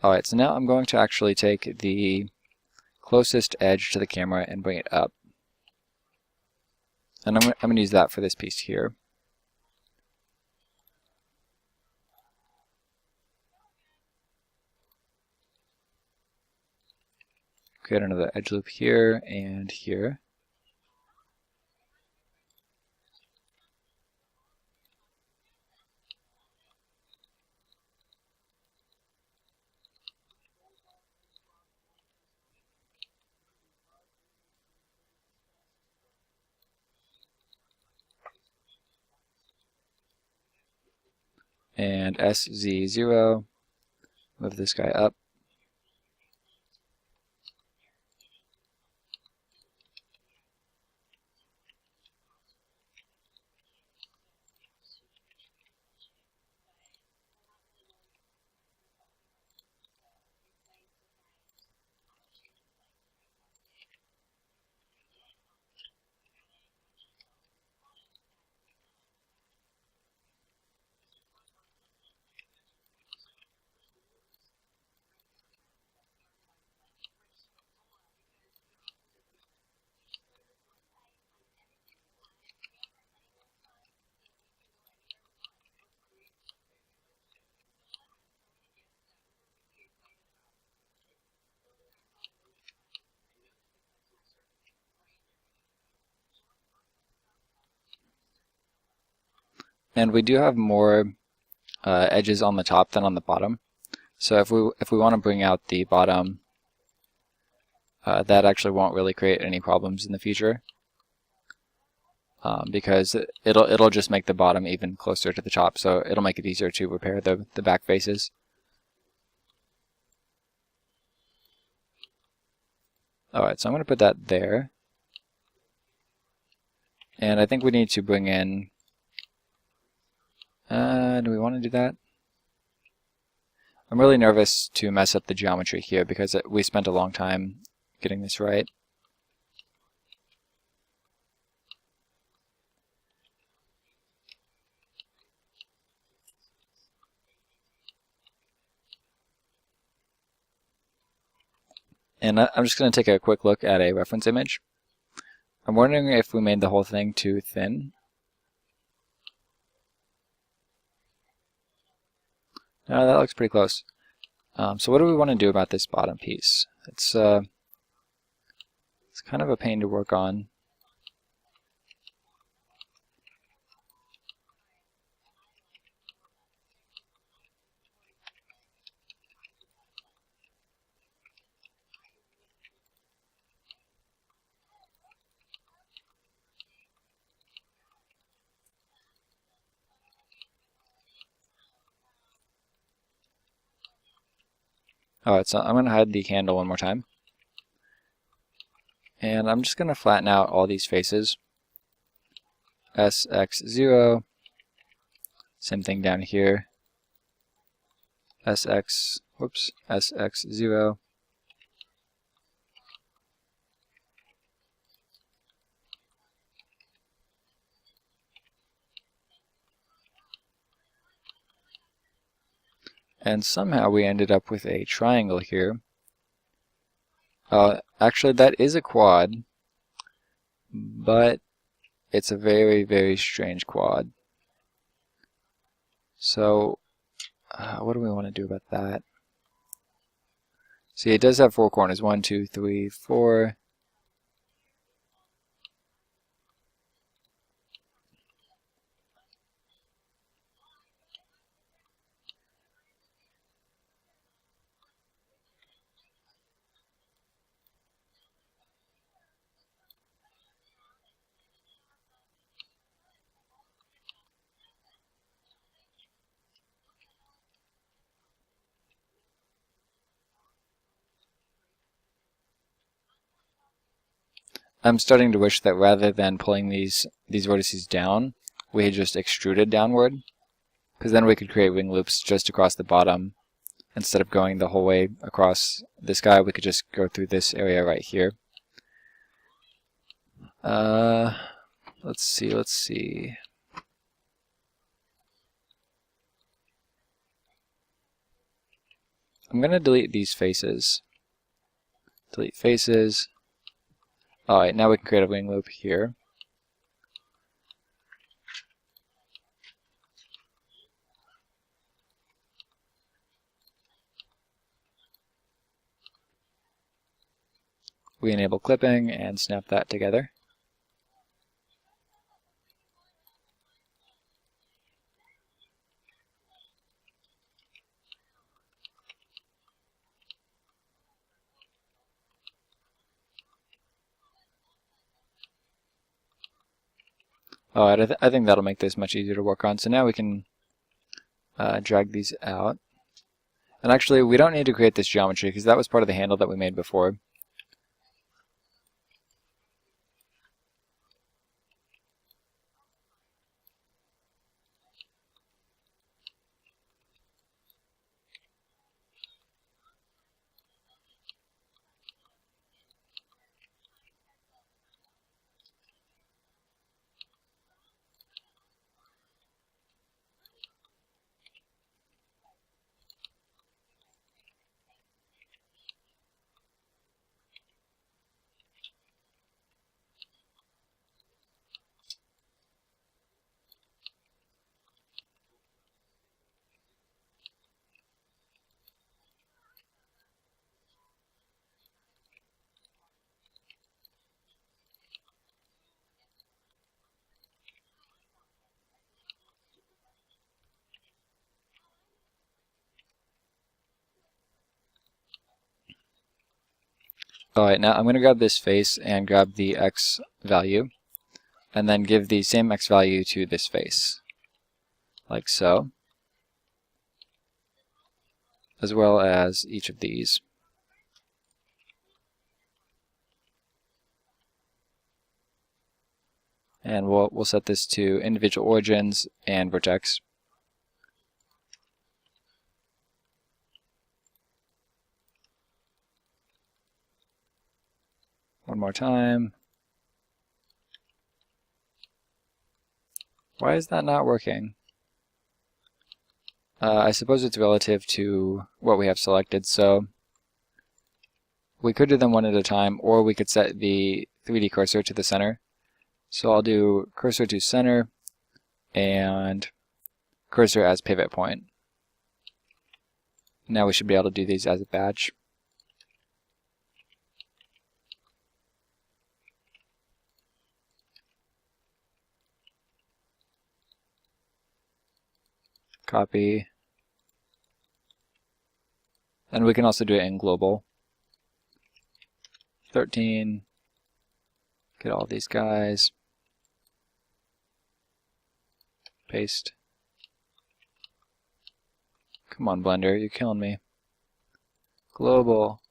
Alright, so now I'm going to actually take the closest edge to the camera and bring it up. And I'm going to use that for this piece here. Create another edge loop here and here. And SZ0, move this guy up. And we do have more edges on the top than on the bottom. So if we want to bring out the bottom, that actually won't really create any problems in the future, because it'll just make the bottom even closer to the top. So it'll make it easier to repair the back faces. Alright, so I'm going to put that there. And I think we need to bring in... do we want to do that? I'm really nervous to mess up the geometry here because we spent a long time getting this right. And I'm just going to take a quick look at a reference image. I'm wondering if we made the whole thing too thin. No, that looks pretty close. So what do we want to do about this bottom piece? It's kind of a pain to work on. Alright, so I'm going to hide the candle one more time. And I'm just going to flatten out all these faces. SX0. Same thing down here. SX0. And somehow we ended up with a triangle here. Actually, that is a quad, but it's a very, very strange quad. So, what do we want to do about that? See, it does have 4 corners. 1, 2, 3, 4. I'm starting to wish that rather than pulling these vertices down, we had just extruded downward, because then we could create wing loops just across the bottom. Instead of going the whole way across this guy, we could just go through this area right here. Let's see. I'm going to delete these faces. Delete faces. Alright, now we can create a wing loop here. We enable clipping and snap that together. Alright, I think that'll make this much easier to work on. So now we can drag these out. And actually, we don't need to create this geometry because that was part of the handle that we made before. Alright, now I'm going to grab this face and grab the X value, and then give the same X value to this face, like so, as well as each of these. And we'll set this to individual origins and vertex. One more time. Why is that not working? I suppose it's relative to what we have selected, so we could do them one at a time, or we could set the 3D cursor to the center. So I'll do cursor to center and cursor as pivot point. Now we should be able to do these as a batch. Copy. And we can also do it in global. 13. Get all these guys. Paste. Come on, Blender, you're killing me. Global.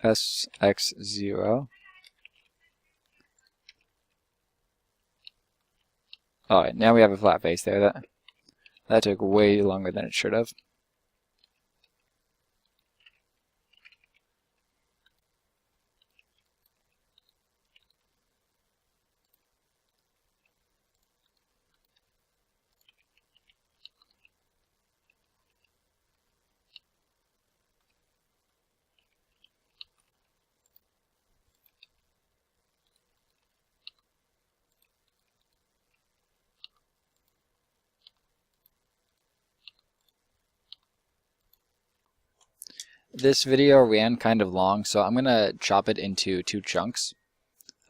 SX0. Alright, now we have a flat face there. That took way longer than it should have. This video ran kind of long, so I'm going to chop it into 2 chunks.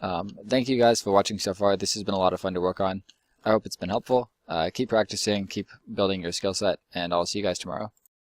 Thank you guys for watching so far. This has been a lot of fun to work on. I hope it's been helpful. Keep practicing, keep building your skill set, and I'll see you guys tomorrow.